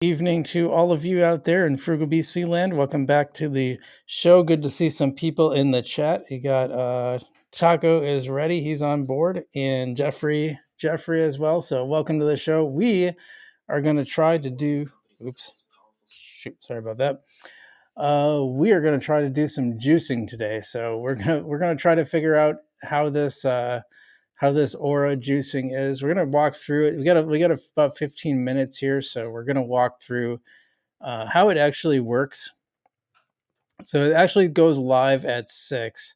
Evening to all of you out there in Frugal BC land. Welcome back to the show. Good to see some people in the chat. You got Taco is ready, he's on board, and Jeffrey as well. So welcome to the show. We are going to try to do sorry about that. We are going to try to do some juicing today. So we're gonna try to figure out how this ORA juicing is. We're going to walk through it. We got about 15 minutes here, so we're going to walk through how it actually works. So it actually goes live at 6,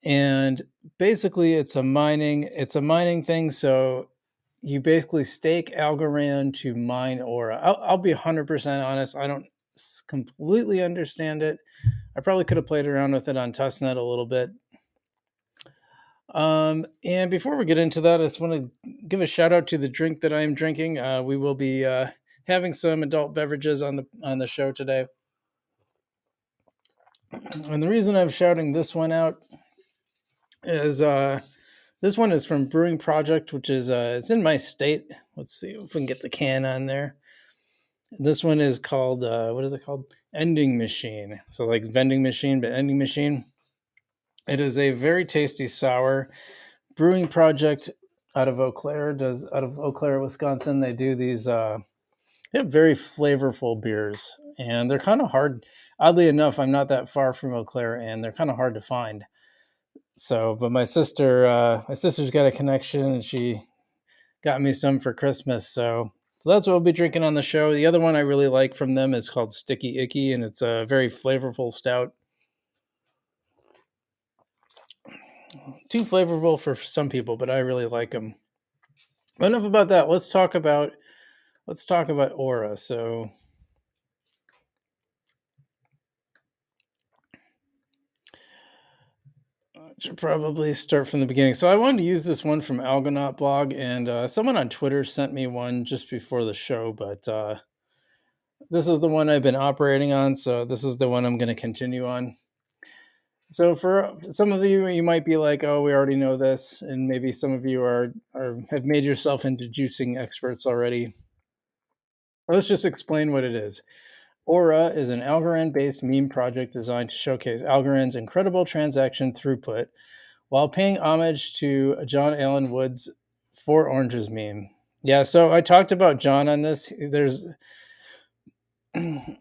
and basically it's a mining thing. So you basically stake Algorand to mine Aura. I'll be 100% honest. I don't completely understand it. I probably could have played around with it on testnet a little bit. And before we get into that, I just want to give a shout out to the drink that I am drinking. We will be having some adult beverages on the show today. And the reason I'm shouting this one out is this one is from Brewing Project, which is it's in my state. Let's see if we can get the can on there. This one is called what is it called? Ending Machine. So like vending machine, but ending machine. It is a very tasty sour. Brewing Project out of Eau Claire, Wisconsin. They do these they have very flavorful beers, and they're kind of hard. Oddly enough, I'm not that far from Eau Claire, and they're kind of hard to find. So, but my sister's got a connection, and she got me some for Christmas. So that's what we'll be drinking on the show. The other one I really like from them is called Sticky Icky, and it's a very flavorful stout. Too flavorful for some people, but I really like them. But enough about that. Let's talk about Aura. So I should probably start from the beginning. So I wanted to use this one from Algorand blog, and someone on Twitter sent me one just before the show, but this is the one I've been operating on, so this is the one I'm going to continue on. So for some of you, you might be like, "Oh, we already know this," and maybe some of you have made yourself into juicing experts already. Let's just explain what it is. Aura is an Algorand-based meme project designed to showcase Algorand's incredible transaction throughput while paying homage to John Allen Wood's Four Oranges meme. Yeah, so I talked about John on this.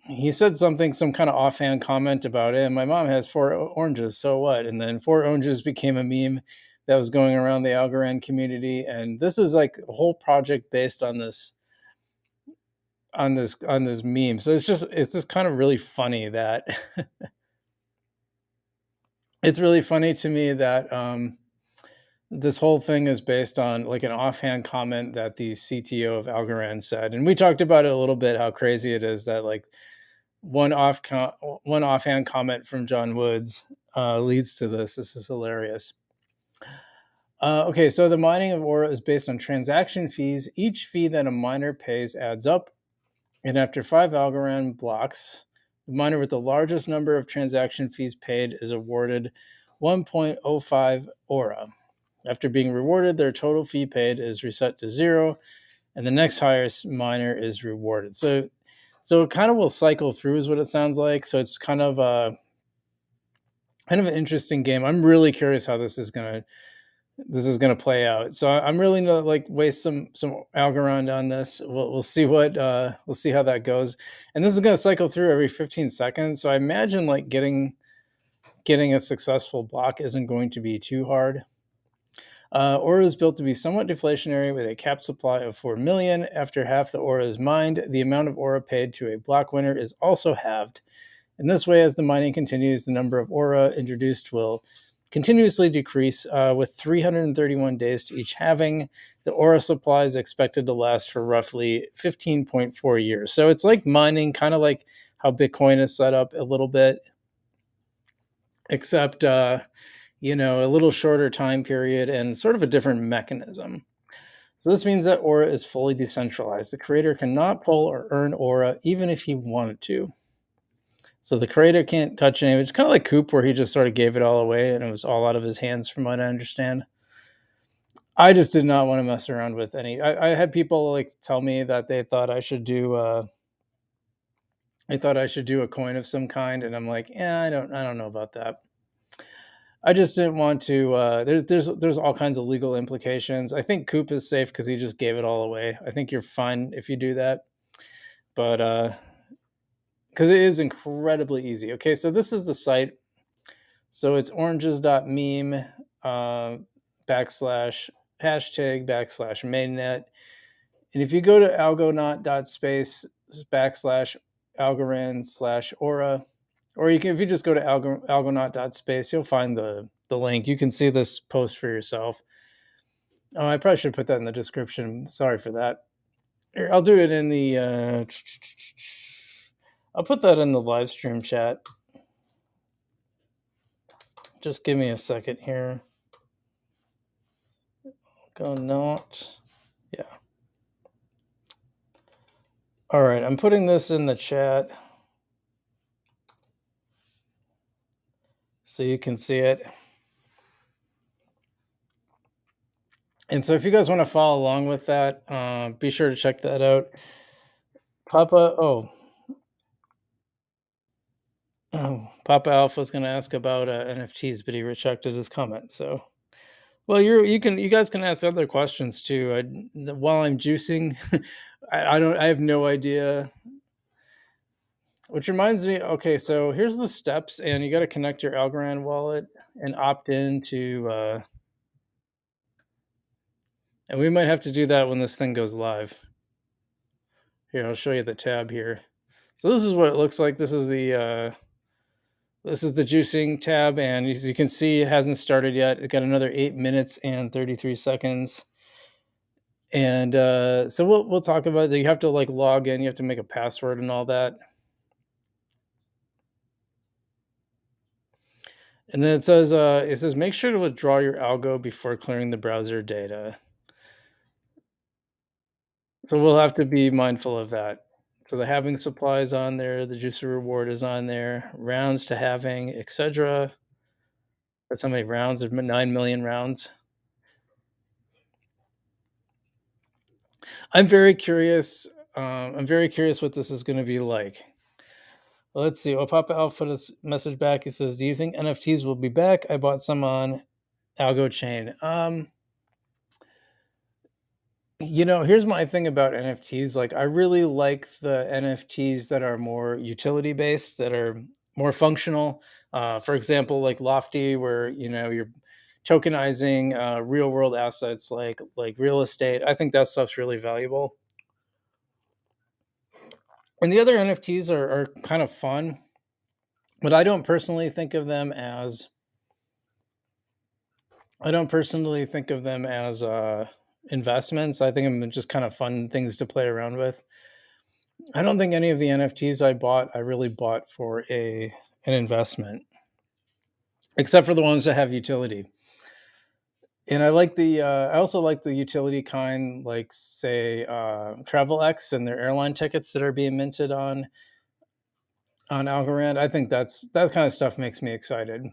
He said some kind of offhand comment about it. My mom has 4 oranges, so what? And then 4 oranges became a meme that was going around the Algorand community, and this is like a whole project based on this meme. So it's just kind of really funny that it's really funny to me that this whole thing is based on like an offhand comment that the CTO of Algorand said. And we talked about it a little bit, how crazy it is that like one offhand comment from John Woods leads to this. This is hilarious. Okay, so the mining of Aura is based on transaction fees. Each fee that a miner pays adds up, and after 5 Algorand blocks, the miner with the largest number of transaction fees paid is awarded 1.05 Aura. After being rewarded, their total fee paid is reset to 0, and the next highest miner is rewarded. So it kind of will cycle through, is what it sounds like. So it's kind of an interesting game. I'm really curious how this is gonna play out. So I'm really gonna like waste some Algorand on this. We'll see we'll see how that goes. And this is gonna cycle through every 15 seconds. So I imagine like getting a successful block isn't going to be too hard. Aura is built to be somewhat deflationary with a capped supply of 4 million. After half the Aura is mined, the amount of Aura paid to a block winner is also halved. In this way, as the mining continues, the number of Aura introduced will continuously decrease with 331 days to each halving. The Aura supply is expected to last for roughly 15.4 years. So it's like mining, kind of like how Bitcoin is set up a little bit, except a little shorter time period and sort of a different mechanism. So this means that Aura is fully decentralized. The creator cannot pull or earn Aura even if he wanted to. So the creator can't touch any of it. It's kind of like Coop, where he just sort of gave it all away and it was all out of his hands, from what I understand. I just did not want to mess around with any. I had people like tell me that they thought I should do I thought I should do a coin of some kind, and I'm like, yeah, I don't know about that. I just didn't want to. There's all kinds of legal implications. I think Coop is safe because he just gave it all away. I think you're fine if you do that, but because it is incredibly easy. Okay, so this is the site. So it's oranges.meme backslash hashtag backslash mainnet. And if you go to algonaut.space backslash algorand slash aura, or you can, if you just go to algonaut.space, you'll find the link. You can see this post for yourself. Oh, I probably should put that in the description. Sorry for that. Here, I'll do it in the. I'll put that in the live stream chat. Just give me a second here. Go not. Yeah. All right, I'm putting this in the chat so you can see it. And so if you guys want to follow along with that, be sure to check that out. Papa Papa Alpha is going to ask about NFTs, but he rejected his comment. So, well, you guys can ask other questions too. While I'm juicing, I have no idea. Which reminds me, okay, so here's the steps, and you got to connect your Algorand wallet and opt in to. And we might have to do that when this thing goes live. Here, I'll show you the tab here. So this is what it looks like. This is the juicing tab, and as you can see, it hasn't started yet. It got another 8 minutes and 33 seconds. And so we'll talk about that. You have to like log in. You have to make a password and all that. And then it says make sure to withdraw your algo before clearing the browser data. So we'll have to be mindful of that. So the halving supply is on there, the juicer reward is on there, rounds to halving, etc. That's how many rounds? There's 9 million rounds. I'm very curious. I'm very curious what this is going to be like. Well, let's see. Well, Papa Alpha put a message back. He says, "Do you think NFTs will be back? I bought some on Algo Chain." Here's my thing about NFTs. Like, I really like the NFTs that are more utility based, that are more functional. For example, like Lofty, where you're tokenizing real world assets like real estate. I think that stuff's really valuable. And the other NFTs are kind of fun, but I don't personally think of them as investments. I think them just kind of fun things to play around with. I don't think any of the NFTs I really bought for an investment, except for the ones that have utility. And I also like the utility kind, like say TravelX and their airline tickets that are being minted on Algorand. I think that kind of stuff makes me excited.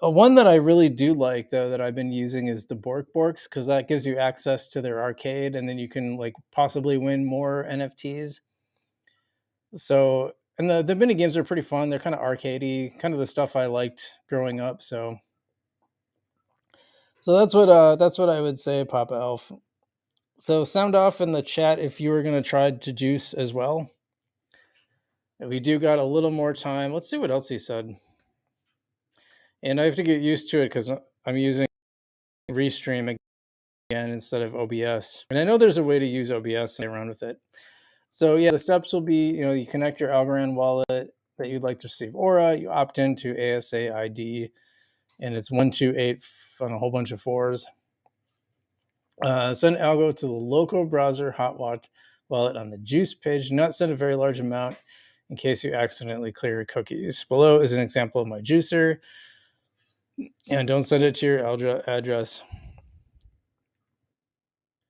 One that I really do like, though, that I've been using is the Borks, because that gives you access to their arcade, and then you can like possibly win more NFTs. So, and the mini games are pretty fun. They're kind of arcadey, kind of the stuff I liked growing up. So that's what I would say, Papa Elf. So sound off in the chat if you were going to try to juice as well. We do got a little more time. Let's see what else he said. And I have to get used to it because I'm using Restream again instead of OBS. And I know there's a way to use OBS and play around with it. So yeah, the steps will be, you connect your Algorand wallet that you'd like to receive Aura, you opt into ASA ID, and it's 128 on a whole bunch of fours. Send Algo to the local browser hot wallet on the juice page. Do not send a very large amount in case you accidentally clear your cookies. Below is an example of my juicer. And don't send it to your address.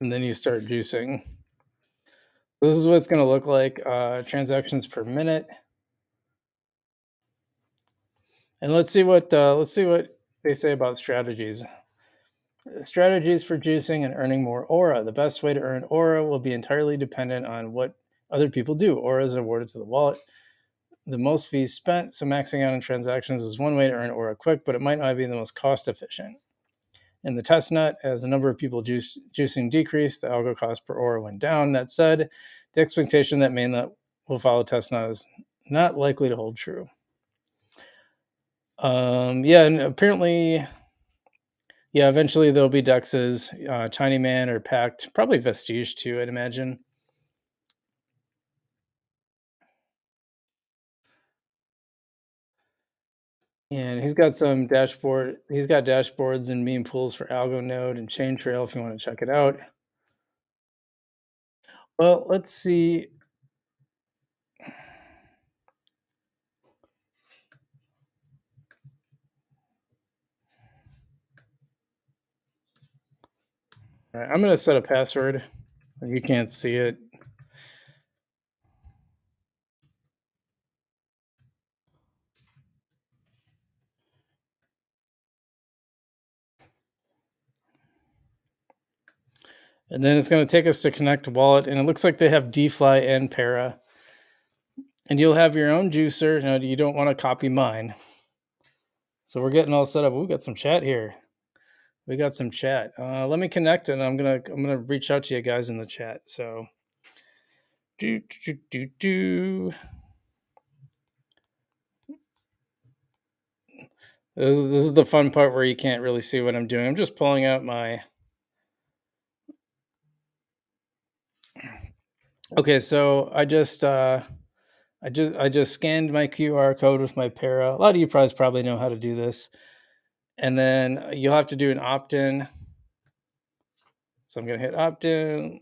And then you start juicing. This is what it's going to look like. Transactions per minute. And let's see what they say about strategies. Strategies for juicing and earning more Aura. The best way to earn Aura will be entirely dependent on what other people do. ORA is awarded to the wallet the most fees spent, so maxing out on transactions is one way to earn ORA quick, but it might not be the most cost efficient. In the test net, as the number of people juicing decreased, the algo cost per ORA went down. That said, the expectation that mainnet will follow testnet is not likely to hold true. Yeah, and apparently, yeah, eventually there'll be dexes, Tiny Man or Pact, probably Vestige too, I'd imagine. And he's got some dashboard. He's got dashboards and meme pools for Algo Node and Chain Trail if you want to check it out. Well, let's see. All right, I'm going to set a password. You can't see it. And then it's going to take us to connect wallet. And it looks like they have DFly and Para. And you'll have your own juicer. Now, you don't want to copy mine. So we're getting all set up. We got some chat here. We got some chat. Let me connect, and I'm gonna reach out to you guys in the chat. So, This is the fun part where you can't really see what I'm doing. I'm just pulling out my. Okay, so I just scanned my QR code with my Para. A lot of you probably know how to do this, and then you'll have to do an opt-in. So I'm gonna hit opt-in.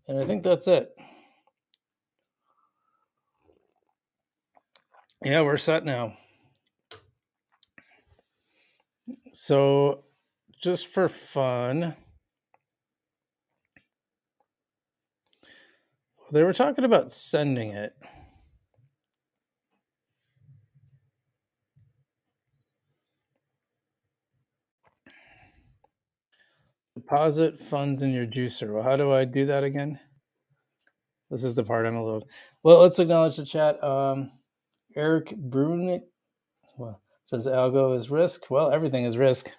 And I think that's it. Yeah, we're set now. So, just for fun, they were talking about sending it. Deposit funds in your juicer. Well, how do I do that again? This is the part I'm a little. Well, let's acknowledge the chat. Eric Brunick says algo is risk. Well, everything is risk.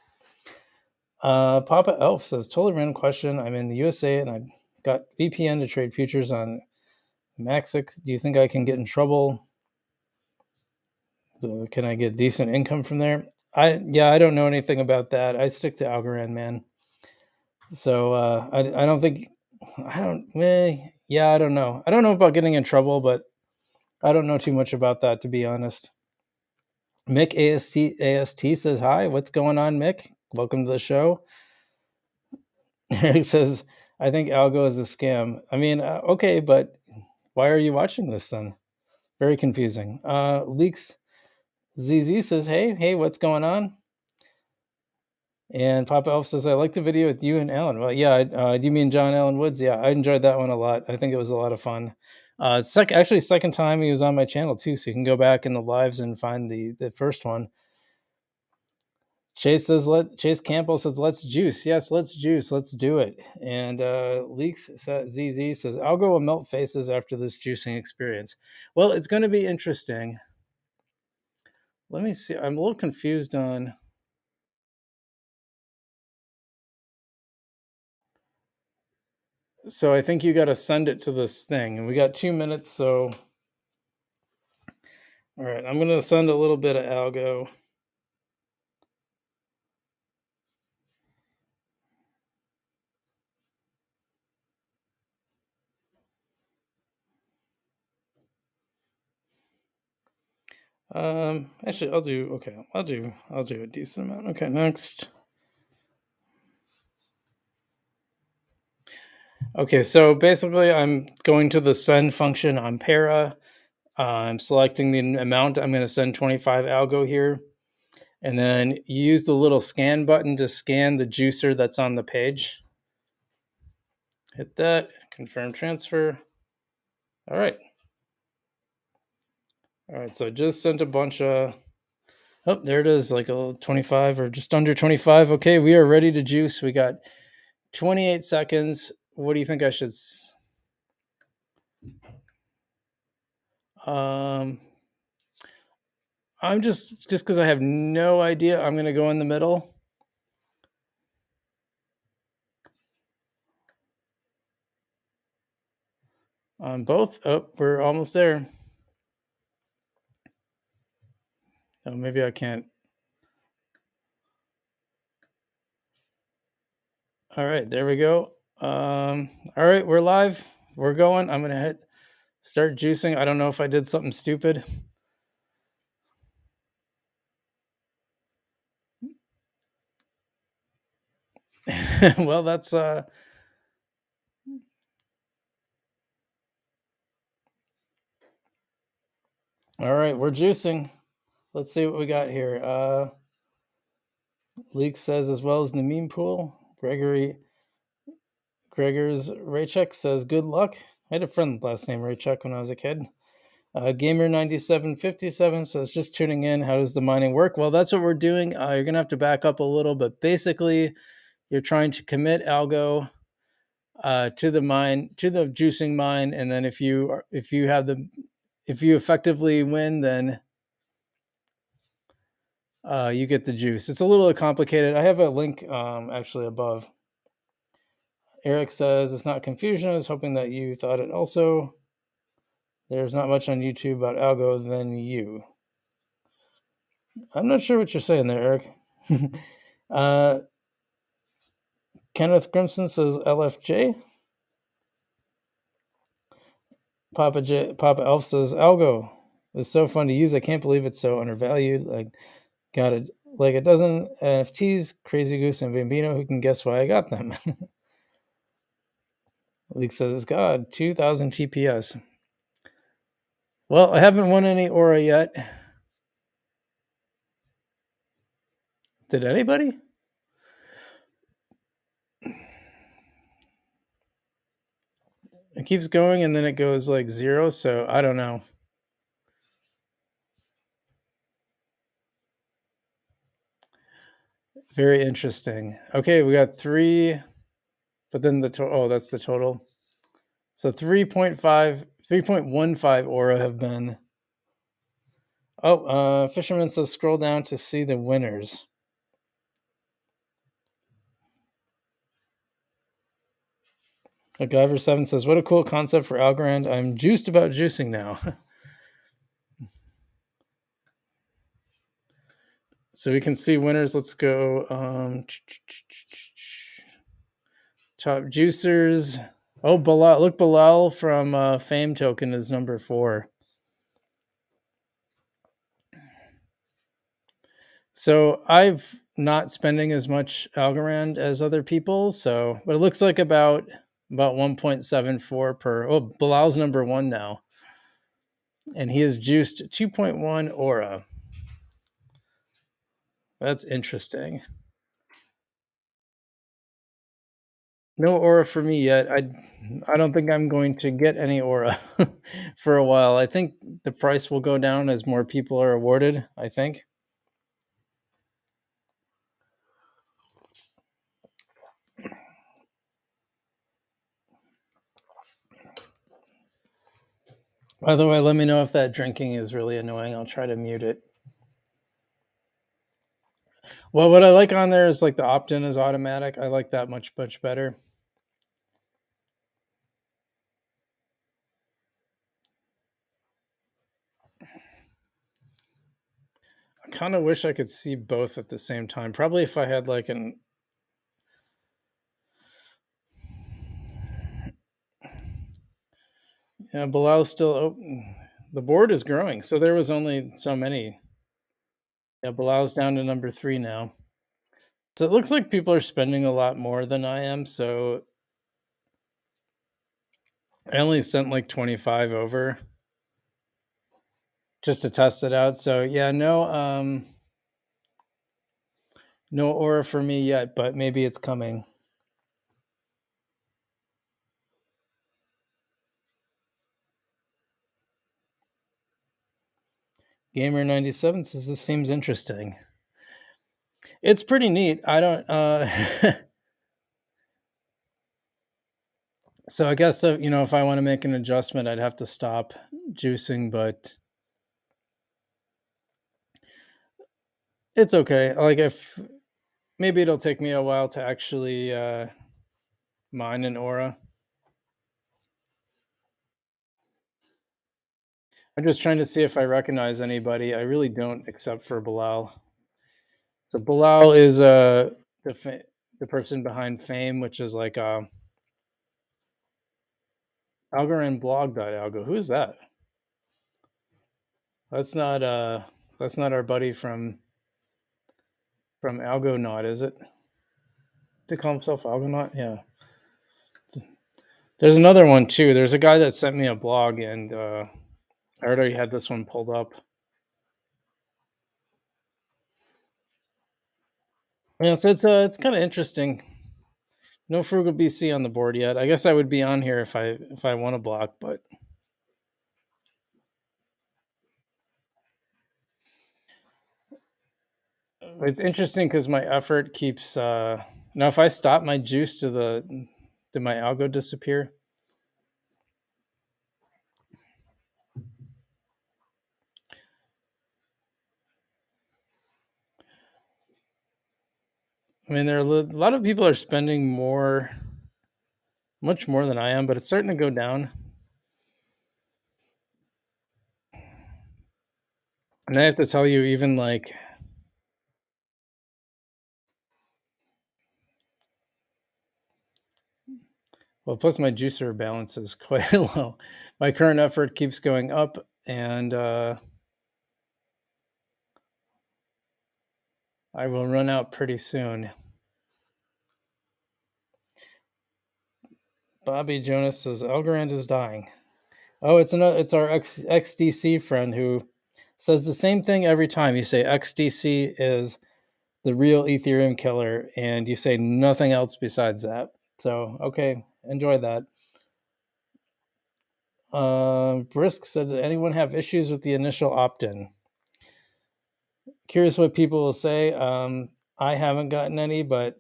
Papa Elf says totally random question. I'm in the USA and I got VPN to trade futures on Maxic. Do you think I can get in trouble? Can I get decent income from there? I don't know anything about that. I stick to Algorand, man. So I don't think I don't. Yeah, I don't know. I don't know about getting in trouble, but I don't know too much about that, to be honest. Mick AST says hi. What's going on, Mick? Welcome to the show. He says, I think algo is a scam. I mean, okay, but why are you watching this then? Very confusing. Leaks ZZ says, hey, what's going on? And Papa Elf says, I like the video with you and Alan. Well, yeah, do you mean John Allen Woods? Yeah, I enjoyed that one a lot. I think it was a lot of fun. Second time he was on my channel too, so you can go back in the lives and find the first one. Chase Campbell says, let's juice. Yes, let's juice. Let's do it. And Leaks ZZ says, algo will melt faces after this juicing experience. Well, it's going to be interesting. Let me see. I'm a little confused on. So I think you got to send it to this thing. And we got 2 minutes. So, all right, I'm going to send a little bit of algo. Actually, I'll do a decent amount. Okay, next. Okay, so basically I'm going to the send function on Para. I'm selecting the amount. I'm going to send 25 algo here. And then you use the little scan button to scan the juicer that's on the page. Hit that, confirm transfer. All right. All right, so I just sent a bunch of, oh, there it is, like a 25 or just under 25. Okay, we are ready to juice. We got 28 seconds. What do you think I should? Um, I'm just because I have no idea. I'm gonna go in the middle. On both. Oh, we're almost there. Oh, maybe I can't. All right, there we go. All right, we're live. We're going. I'm gonna start juicing. I don't know if I did something stupid. Well, that's all right, we're juicing. Let's see what we got here. Leak says as well as the meme pool. Gregor's Raycheck says good luck. I had a friend last name Raycheck when I was a kid. Gamer9757 says just tuning in. How does the mining work? Well, that's what we're doing. You're gonna have to back up a little, but basically, you're trying to commit algo to the mine, to the juicing mine, and then if you effectively win, then you get the juice. It's a little complicated. I have a link actually above. Eric says it's not confusion. I was hoping that you thought it also. There's not much on YouTube about algo than you. I'm not sure what you're saying there, Eric. Kenneth Grimson says LFJ. Papa Elf says algo is so fun to use. I can't believe it's so undervalued. Like, got it. Like a dozen NFTs, Crazy Goose and Bambino. Who can guess why I got them? Leak says, God, 2,000 TPS. Well, I haven't won any Aura yet. Did anybody? It keeps going and then it goes like 0, so I don't know. Very interesting. Okay, we got 3, but then the total. Oh, that's the total. So 3.15 Aura have been. Oh, Fisherman says scroll down to see the winners. MacGyver7 says, what a cool concept for Algorand. I'm juiced about juicing now. So we can see winners. Let's go. Top juicers. Oh, Bilal. Look, Bilal from Fame Token is number 4. So I've not spending as much Algorand as other people. So, but it looks like about 1.74 per. Oh, Bilal's number 1 now, and he has juiced 2.1 Aura. That's interesting. No Aura for me yet. I don't think I'm going to get any Aura for a while. I think the price will go down as more people are awarded, I think. By the way, let me know if that drinking is really annoying. I'll try to mute it. Well, what I like on there is like the opt-in is automatic. I like that much better. I kind of wish I could see both at the same time. Probably if I had like an. Yeah, Bilal's still. Oh, the board is growing. So there was only so many. Yeah, Bilal's down to number 3 now. So it looks like people are spending a lot more than I am. So I only sent like 25 over just to test it out. So yeah, no Aura for me yet, but maybe it's coming. Gamer97 says this seems interesting. It's pretty neat. I don't So I guess if I want to make an adjustment, I'd have to stop juicing, but it's okay. Like if maybe it'll take me a while to actually mine an Aura. I'm just trying to see if I recognize anybody. I really don't, except for Bilal. So Bilal is the fa- the person behind Fame, which is like Algorand blog.algo. Who is that? That's not our buddy from Algonaut, is it? Does he call himself Algonaut? Yeah. There's another one too. There's a guy that sent me a blog, and I already had this one pulled up. Yeah, so it's kind of interesting. No Frugal BC on the board yet. I guess I would be on here if I want to block, but it's interesting because my effort keeps. Now, if I stop my juice, did my algo disappear? I mean, there are a lot of people are spending much more than I am, but it's starting to go down. And I have to tell you, even like, well, plus my juicer balance is quite low. My current effort keeps going up, and I will run out pretty soon. Bobby Jonas says Algorand is dying. Oh, it's our XDC friend who says the same thing every time. You say XDC is the real Ethereum killer, and you say nothing else besides that. So, okay, enjoy that. Brisk said, did anyone have issues with the initial opt-in? Curious what people will say. I haven't gotten any, but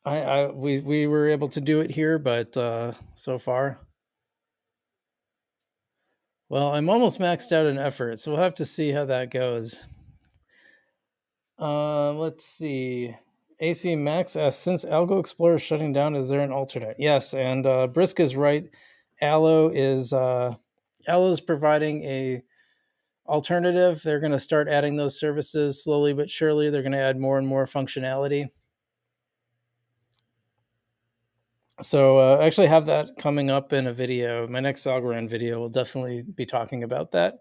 we were able to do it here, but so far, well, I'm almost maxed out in effort, so we'll have to see how that goes. Let's see. AC Max asks, since Algo Explorer is shutting down, is there an alternate? Yes, and Brisk is right. Allo is providing a alternative. They're going to start adding those services slowly but surely. They're going to add more and more functionality. So I actually have that coming up in a video. My next Algorand video will definitely be talking about that,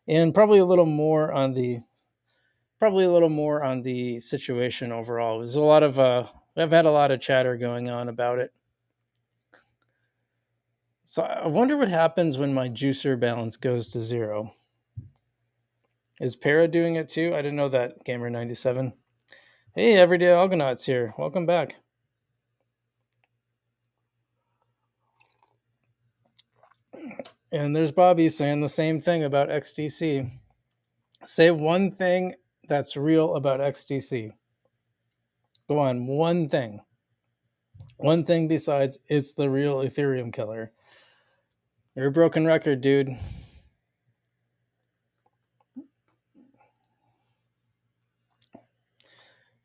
and probably a little more on the situation overall. There's a lot of I've had a lot of chatter going on about it. So I wonder what happens when my juicer balance goes to zero. Is Para doing it too? I didn't know that, Gamer97. Hey, Everyday Algonauts here. Welcome back. And there's Bobby saying the same thing about XDC. Say one thing that's real about XDC. Go on, one thing. One thing besides it's the real Ethereum killer. You're a broken record, dude.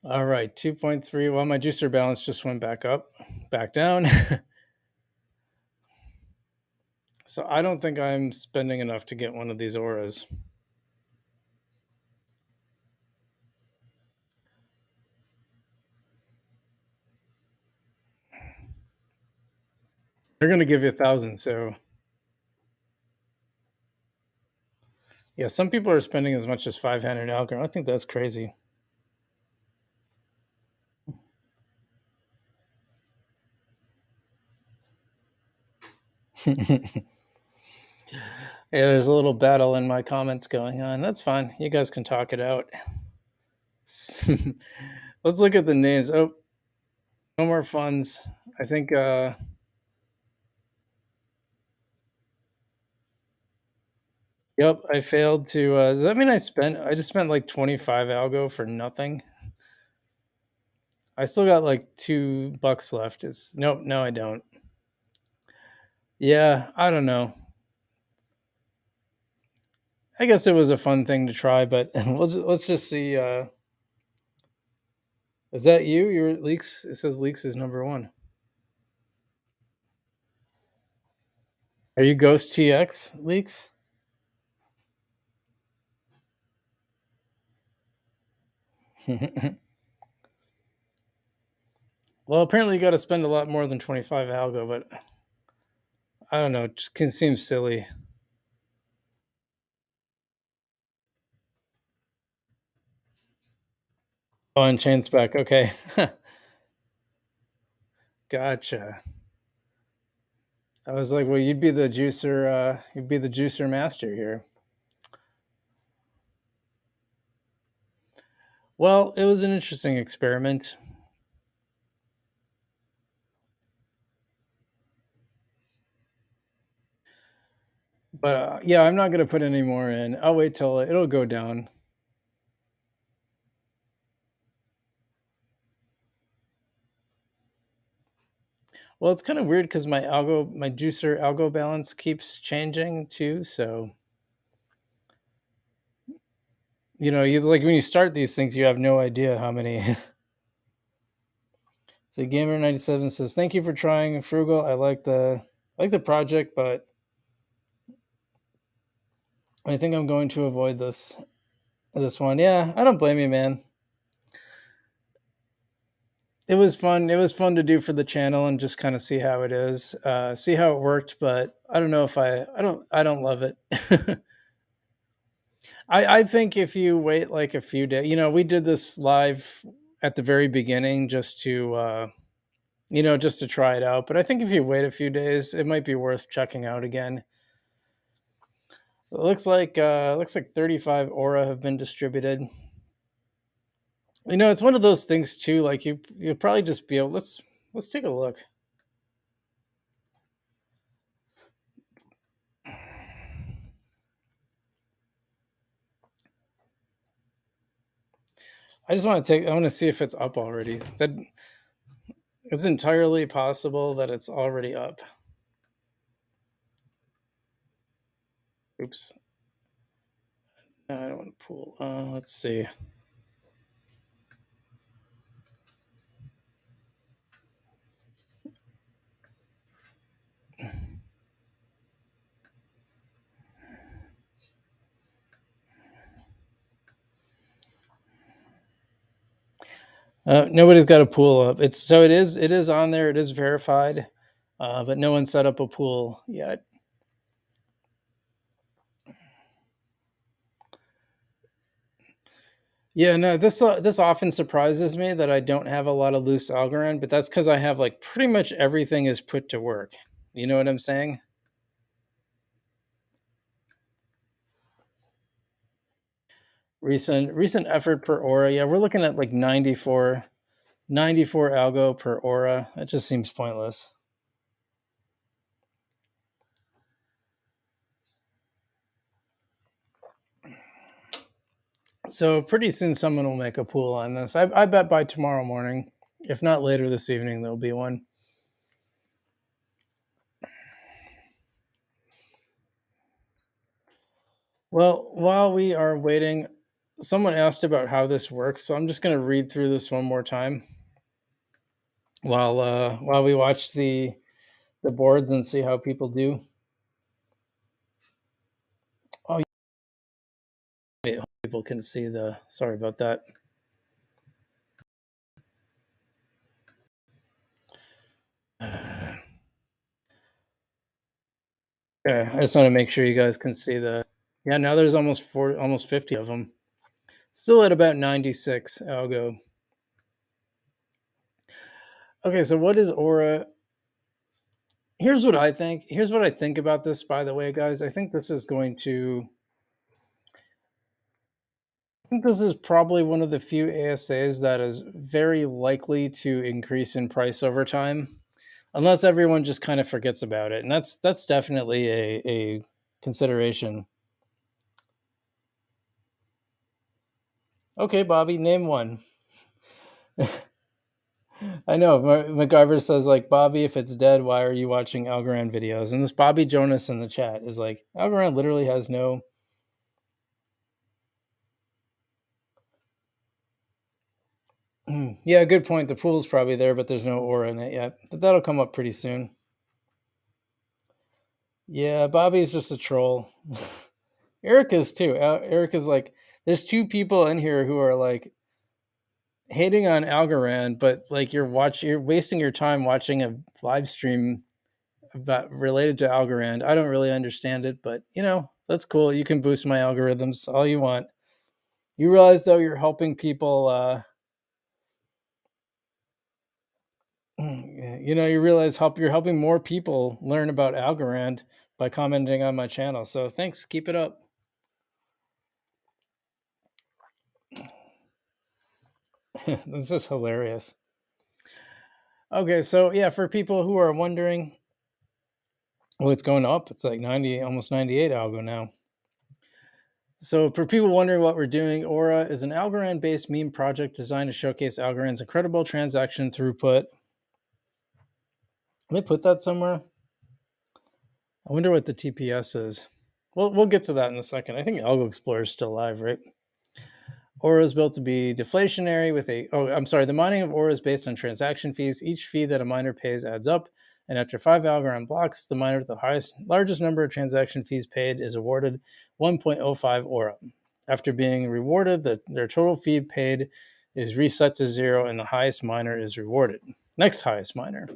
All right, 2.3. Well, my juicer balance just went back down. So I don't think I'm spending enough to get one of these auras. They're going to give you 1,000. So yeah, some people are spending as much as 500 Algorand. I think that's crazy. Yeah, there's a little battle in my comments going on. That's fine. You guys can talk it out. Let's look at the names. Oh, no more funds. I think yep, I failed to does that mean I just spent like 25 algo for nothing? I still got like $2 left. It's nope, no, I don't. Yeah, I don't know. I guess it was a fun thing to try, but let's just see. Is that you? Your leaks? It says leaks is number one. Are you Ghost TX leaks? Well, apparently you got to spend a lot more than 25 algo, but I don't know. It just can seem silly. Oh, and chain spec. Okay, gotcha. I was like, well, you'd be the juicer. You'd be the juicer master here. Well, it was an interesting experiment, but yeah, I'm not gonna put any more in. I'll wait till it'll go down. Well, it's kind of weird because my juicer algo balance keeps changing too. So you like when you start these things, you have no idea how many. So Gamer97 says, "Thank you for trying Frugal. I like the project, but I think I'm going to avoid this one." Yeah, I don't blame you, man. It was fun. It was fun to do for the channel and just kind of see how it is, see how it worked. But I don't know if I don't love it. I think if you wait like a few days, we did this live at the very beginning just to try it out. But I think if you wait a few days, it might be worth checking out again. It looks like 35 Aura have been distributed. It's one of those things too. Like you'll probably just be able. Let's take a look. I want to see if it's up already. That it's entirely possible that it's already up. Oops. No, I don't want to pull. Let's see. Nobody's got a pool up. It is on there. It is verified, but no one set up a pool yet. Yeah, no, this often surprises me that I don't have a lot of loose Algorand, but that's because I have like pretty much everything is put to work. You know what I'm saying? Recent effort per aura. Yeah, we're looking at like 94 algo per aura. It just seems pointless. So pretty soon someone will make a pool on this. I bet by tomorrow morning, if not later this evening, there'll be one. Well, while we are waiting, someone asked about how this works, so I'm just going to read through this one more time while we watch the boards and see how people do. Oh, wait, people can see the. Sorry about that. Yeah, I just want to make sure you guys can see the. Yeah, now there's almost 50 of them. Still at about 96 algo. Okay, so what is Aura? Here's what I think. Here's what I think about this, by the way, guys. I think this is probably one of the few ASAs that is very likely to increase in price over time, unless everyone just kind of forgets about it. And that's definitely a consideration. Okay, Bobby, name one. I know. MacGyver says, like, Bobby, if it's dead, why are you watching Algorand videos? And this Bobby Jonas in the chat is like, Algorand literally has no. Yeah, good point. The pool's probably there, but there's no aura in it yet. But that'll come up pretty soon. Yeah, Bobby's just a troll. Eric is too. Eric is like, there's two people in here who are like hating on Algorand, but like you're wasting your time watching a live stream about related to Algorand. I don't really understand it, but that's cool. You can boost my algorithms all you want. You realize though you're helping people. You realize you're helping more people learn about Algorand by commenting on my channel. So thanks. Keep it up. This is hilarious. Okay, so yeah, for people who are wondering, well, it's going up. It's like 90, almost 98 algo now. So for people wondering what we're doing, Aura is an Algorand-based meme project designed to showcase Algorand's incredible transaction throughput. Let me put that somewhere. I wonder what the TPS is. We'll get to that in a second. I think Algo Explorer is still live, right? Aura is built to be deflationary with the mining of Aura is based on transaction fees. Each fee that a miner pays adds up, and after 5 Algorand blocks, the miner with the largest number of transaction fees paid is awarded 1.05 Aura. After being rewarded, their total fee paid is reset to 0, and the highest miner is rewarded. Next highest miner.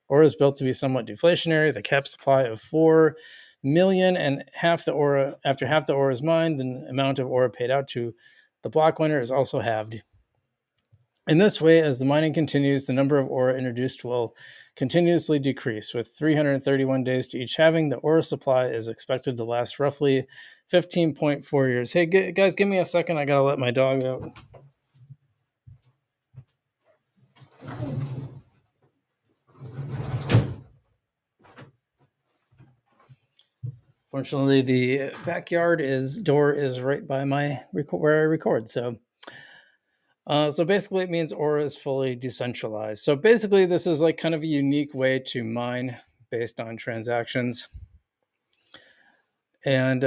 Aura is built to be somewhat deflationary. The cap supply of 4 million and after half the Aura is mined, the amount of Aura paid out to the block winner is also halved. In this way, as the mining continues, the number of Aura introduced will continuously decrease. With 331 days to each halving, the Aura supply is expected to last roughly 15.4 years. Hey, guys, give me a second. I gotta let my dog out. Fortunately, the backyard door is right by where I record. So basically, it means Aura is fully decentralized. So basically, this is like kind of a unique way to mine based on transactions. And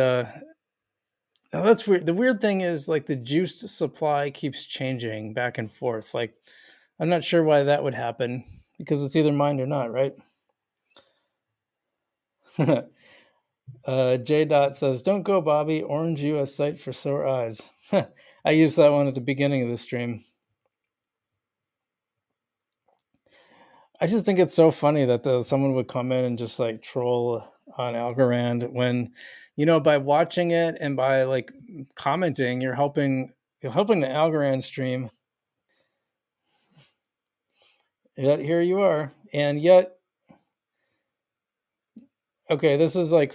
that's weird. The weird thing is like the juiced supply keeps changing back and forth. Like I'm not sure why that would happen because it's either mined or not, right? J. Dot says, "Don't go, Bobby. Orange U.S. site for sore eyes." I used that one at the beginning of the stream. I just think it's so funny that someone would come in and just like troll on Algorand when, by watching it and by like commenting, you're helping the Algorand stream. Yet here you are, and yet, okay, this is like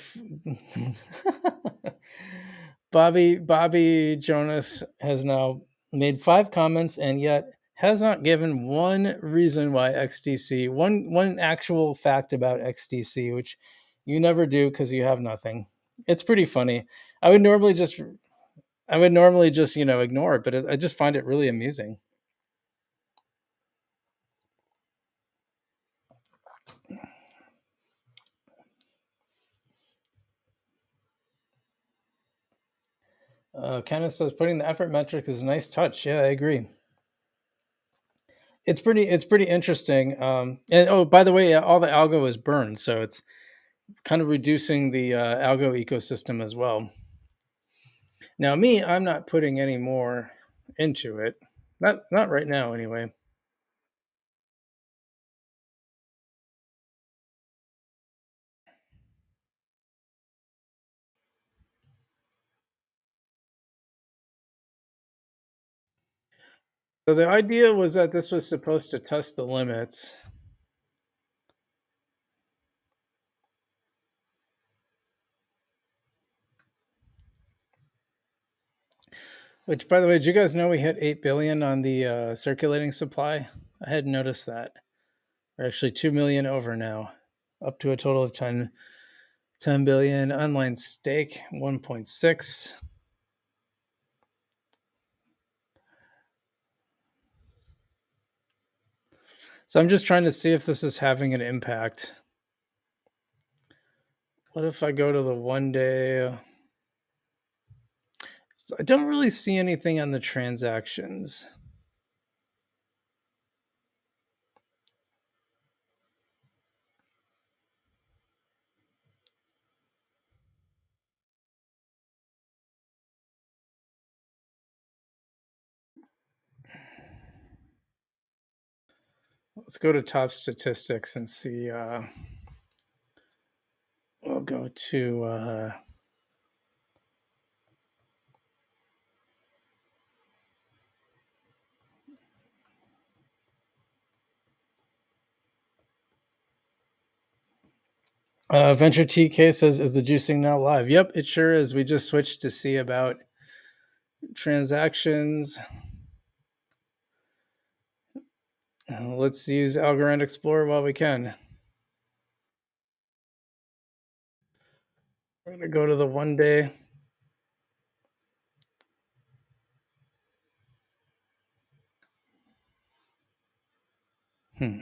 Bobby Jonas has now made 5 comments and yet has not given one reason why XDC, one actual fact about XDC, which you never do because you have nothing. It's pretty funny. I would normally just ignore it, but I just find it really amusing. Kenneth says putting the effort metric is a nice touch. Yeah, I agree. It's pretty interesting. And by the way, all the algo is burned, so it's kind of reducing the algo ecosystem as well. Now, I'm not putting any more into it. Not right now, anyway. So the idea was that this was supposed to test the limits. Which, by the way, did you guys know we hit 8 billion on the circulating supply? I hadn't noticed that. We're actually 2 million over now, up to a total of 10 billion. Online stake 1.6. So I'm just trying to see if this is having an impact. What if I go to the 1 day? I don't really see anything on the transactions. Let's go to top statistics and see. We'll go to Venture TK says, "Is the juicing now live?" Yep, it sure is. We just switched to see about transactions. Let's use Algorand Explorer while we can. We're gonna go to the 1 day. Hmm.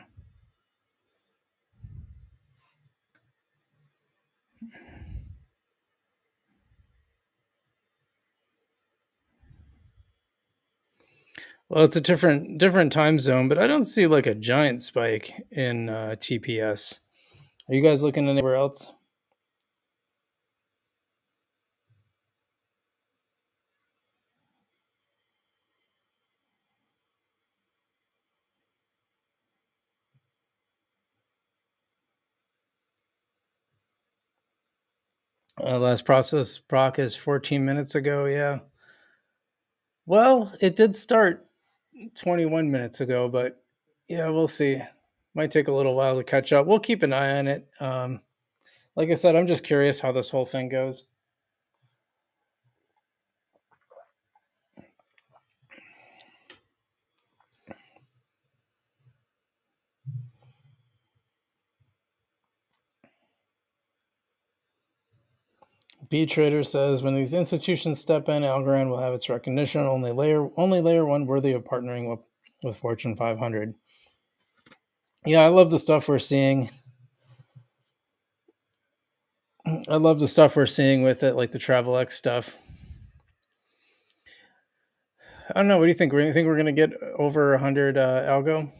Well, it's a different time zone, but I don't see like a giant spike in TPS. Are you guys looking anywhere else? Last process proc is 14 minutes ago. Yeah. Well, it did start 21 minutes ago, but yeah, we'll see. Might take a little while to catch up. We'll keep an eye on it. Like I said, I'm just curious how this whole thing goes. B Trader says when these institutions step in, Algorand will have its recognition. Only layer one worthy of partnering with Fortune 500. Yeah, I love the stuff we're seeing. I love the stuff we're seeing with it, like the Travel X stuff. I don't know. What do you think? You think we're going to get over 100 algo?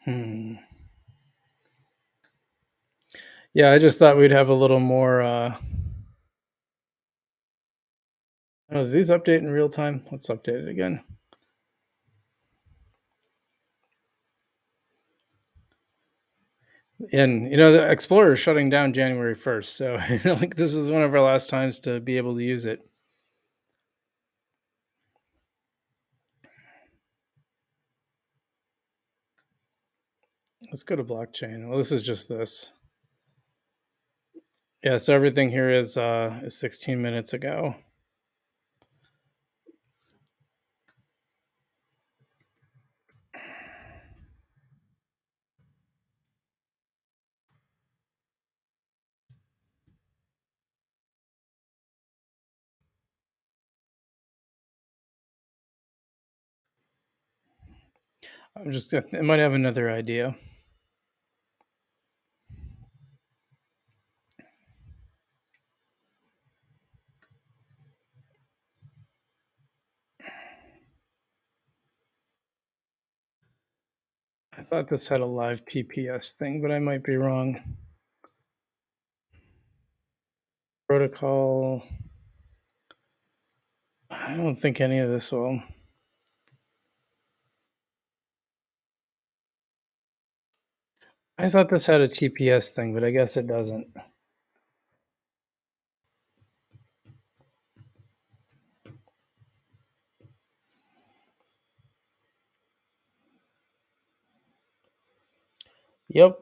Hmm. Yeah, I just thought we'd have a little more. Oh, do these update in real time? Let's update it again. And the Explorer is shutting down January 1st, so like this is one of our last times to be able to use it. Let's go to blockchain. Well, this is just this. Yeah, so everything here is 16 minutes ago. I might have another idea. I thought this had a live TPS thing, but I might be wrong. Protocol. I don't think any of this will. I thought this had a TPS thing, but I guess it doesn't. Yep.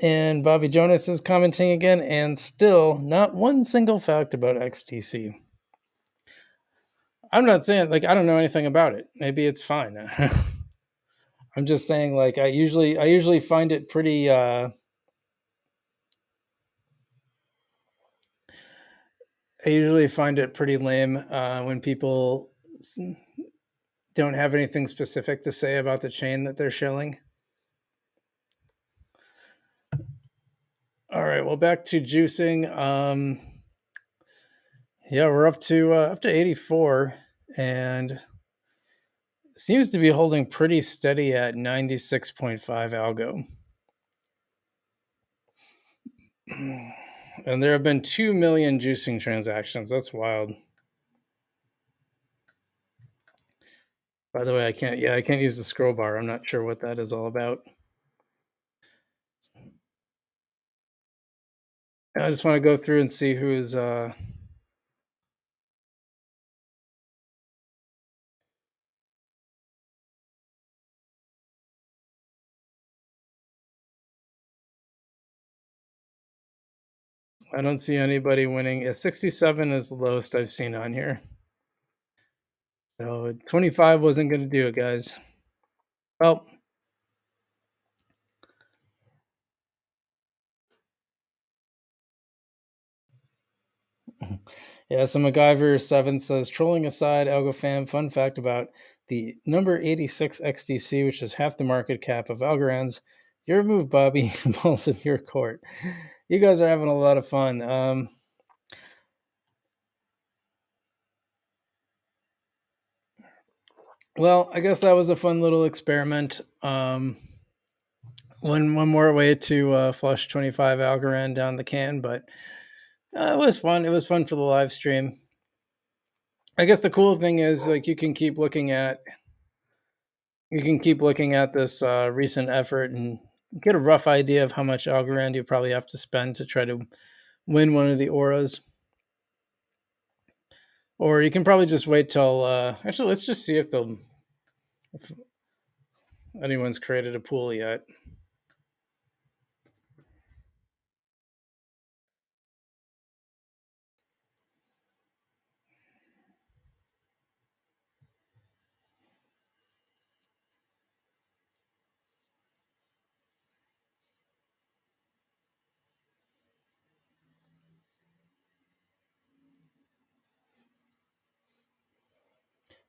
And Bobby Jonas is commenting again, and still not one single fact about XTC. I'm not saying like I don't know anything about it. Maybe it's fine. I'm just saying like I usually find it pretty I usually find it pretty lame when people don't have anything specific to say about the chain that they're shilling. All right, well, back to juicing. Yeah, we're up to 84, and seems to be holding pretty steady at 96.5 algo. And there have been 2 million juicing transactions. That's wild. By the way, I can't use the scroll bar. I'm not sure what that is all about. I just want to go through and see who's I don't see anybody winning. Yeah, 67 is the lowest I've seen on here. So 25 wasn't going to do it, guys. Well, yeah, so MacGyver7 says, trolling aside, Algo fam, fun fact about the number 86 XDC, which is half the market cap of Algorand's. Your move, Bobby. Ball's in your court. You guys are having a lot of fun. Well, I guess that was a fun little experiment. One more way to flush 25 Algorand down the can, but it was fun. It was fun for the live stream. I guess the cool thing is like you can keep looking at this recent effort and get a rough idea of how much Algorand you probably have to spend to try to win one of the auras. Or you can probably just wait till actually let's just see if anyone's created a pool yet.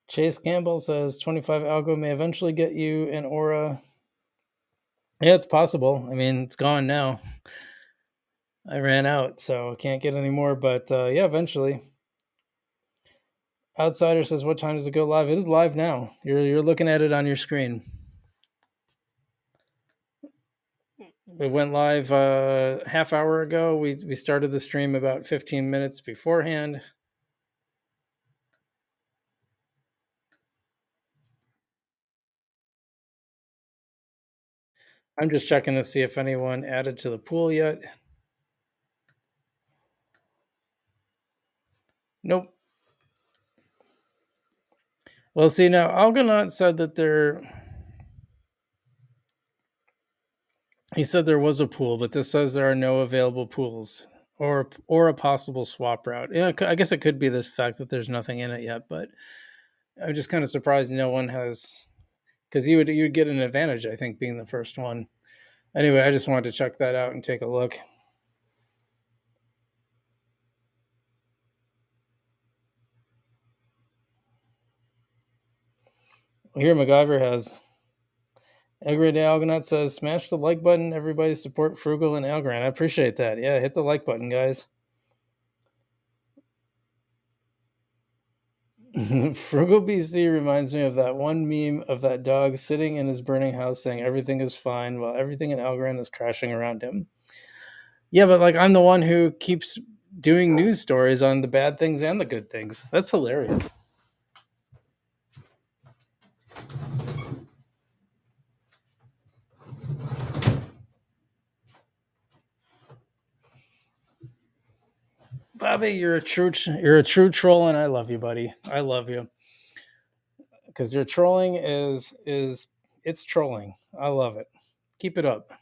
Chase Campbell says 25 algo may eventually get you an aura. Yeah, it's possible. I mean, it's gone now. I ran out, so can't get any more. But yeah, eventually. Outsider says, "What time does it go live?" It is live now. You're looking at it on your screen. It went live half hour ago. We started the stream about 15 minutes beforehand. I'm just checking to see if anyone added to the pool yet. Nope. Well, see now, Algonaut said that he said there was a pool, but this says there are no available pools or a possible swap route. Yeah, I guess it could be the fact that there's nothing in it yet, but I'm just kind of surprised no one has, because you would get an advantage, I think, being the first one. Anyway, I just wanted to check that out and take a look. Here, MacGyver has. Everyday Algonaut says, smash the like button. Everybody support Frugal and Algorand. I appreciate that. Yeah, hit the like button, guys. Frugal BC reminds me of that one meme of that dog sitting in his burning house saying everything is fine while everything in Algorand is crashing around him. Yeah, but like I'm the one who keeps doing news stories on the bad things and the good things. That's hilarious. Bobby, you're a true troll, and I love you, buddy. I love you because your trolling is it's trolling. I love it. Keep it up.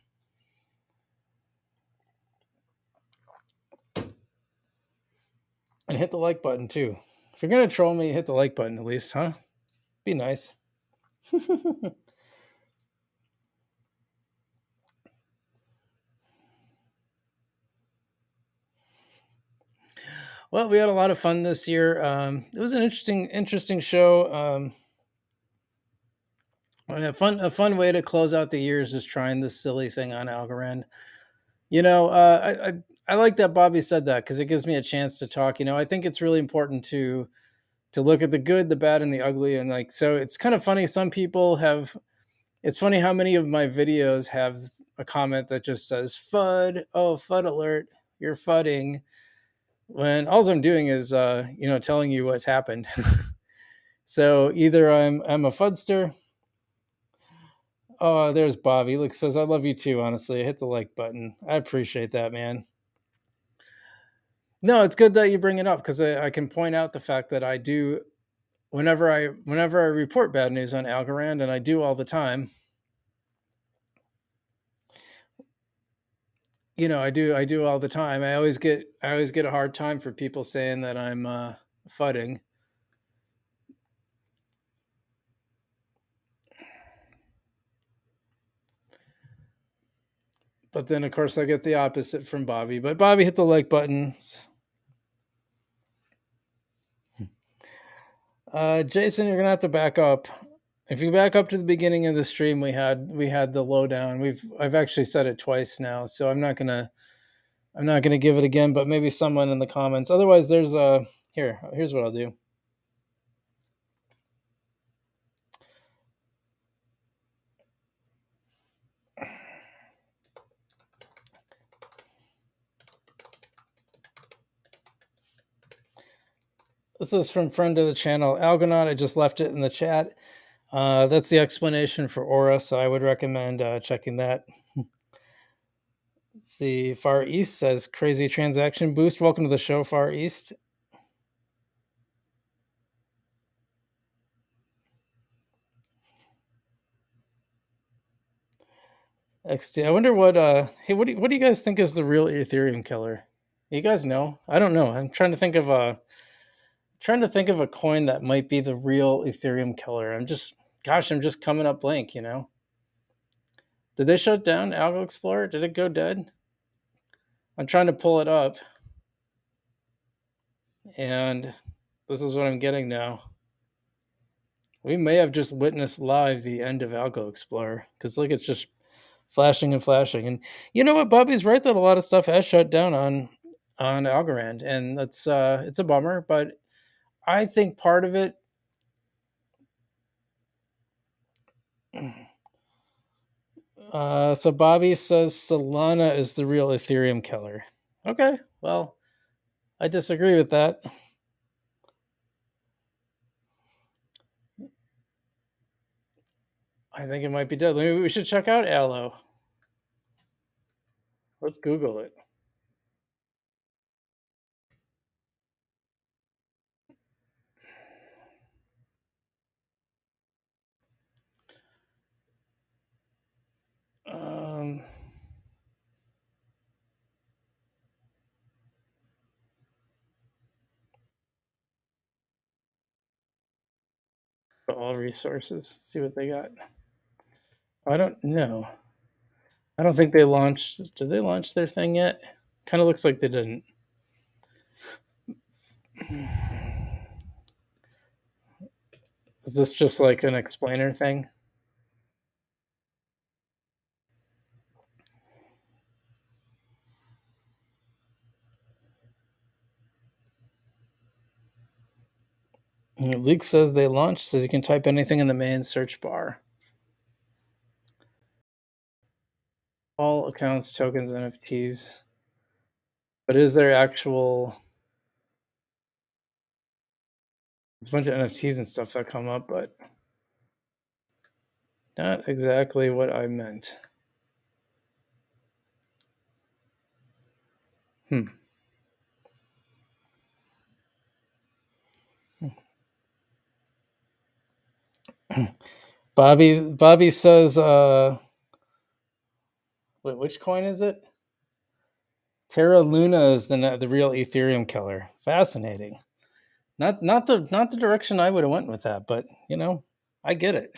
And hit the like button too. If you're gonna troll me, hit the like button at least, huh? Be nice. Well, we had a lot of fun this year. It was an interesting show. A fun way to close out the year is just trying this silly thing on Algorand. You know, I like that Bobby said that because it gives me a chance to talk. I think it's really important to look at the good, the bad, and the ugly. And like, so it's kind of funny. Some people have. It's funny how many of my videos have a comment that just says "FUD." Oh, FUD alert! You're fudding. When all I'm doing is, telling you what's happened. So either I'm a fudster. Oh, there's Bobby. Look, says I love you too. Honestly, hit the like button. I appreciate that, man. No, it's good that you bring it up because I can point out the fact that I do whenever I report bad news on Algorand, and I do all the time. I do all the time. I always get a hard time for people saying that I'm fudding. But then of course I get the opposite from Bobby. But Bobby hit the like button. Jason, you're gonna have to back up. If you back up to the beginning of the stream, we had the lowdown. I've actually said it twice now, so I'm not gonna give it again. But maybe someone in the comments. Otherwise, there's a here's what I'll do. This is from friend of the channel, Algonaut. I just left it in the chat. That's the explanation for Aura, so I would recommend checking that. Let's see. Far East says crazy transaction boost. Welcome to the show, Far East. XD. I wonder what. Hey, what do you guys think is the real Ethereum killer? You guys know? I don't know. I'm trying to think of a coin that might be the real Ethereum killer. I'm just coming up blank. Did they shut down Algo Explorer? Did it go dead? I'm trying to pull it up, and this is what I'm getting now. We may have just witnessed live the end of Algo Explorer because look, it's just flashing and flashing. And you know what? Bobby's right that a lot of stuff has shut down on Algorand, and it's a bummer. But I think part of it. So Bobby says Solana is the real Ethereum killer. Okay, well, I disagree with that. I think it might be dead. Maybe we should check out Allo. Let's Google it. Um, all resources. Let's see what they got. I don't know. I don't think they launched. Did they launch their thing yet? Kind of looks like they didn't. Is this just like an explainer thing? Leak says they launched, says you can type anything in the main search bar. All accounts, tokens, NFTs. But is there actual? There's a bunch of NFTs and stuff that come up, but not exactly what I meant. Hmm. Bobby says, wait, which coin is it? Terra Luna is the real Ethereum killer. Fascinating. Not the direction I would have went with that, but I get it.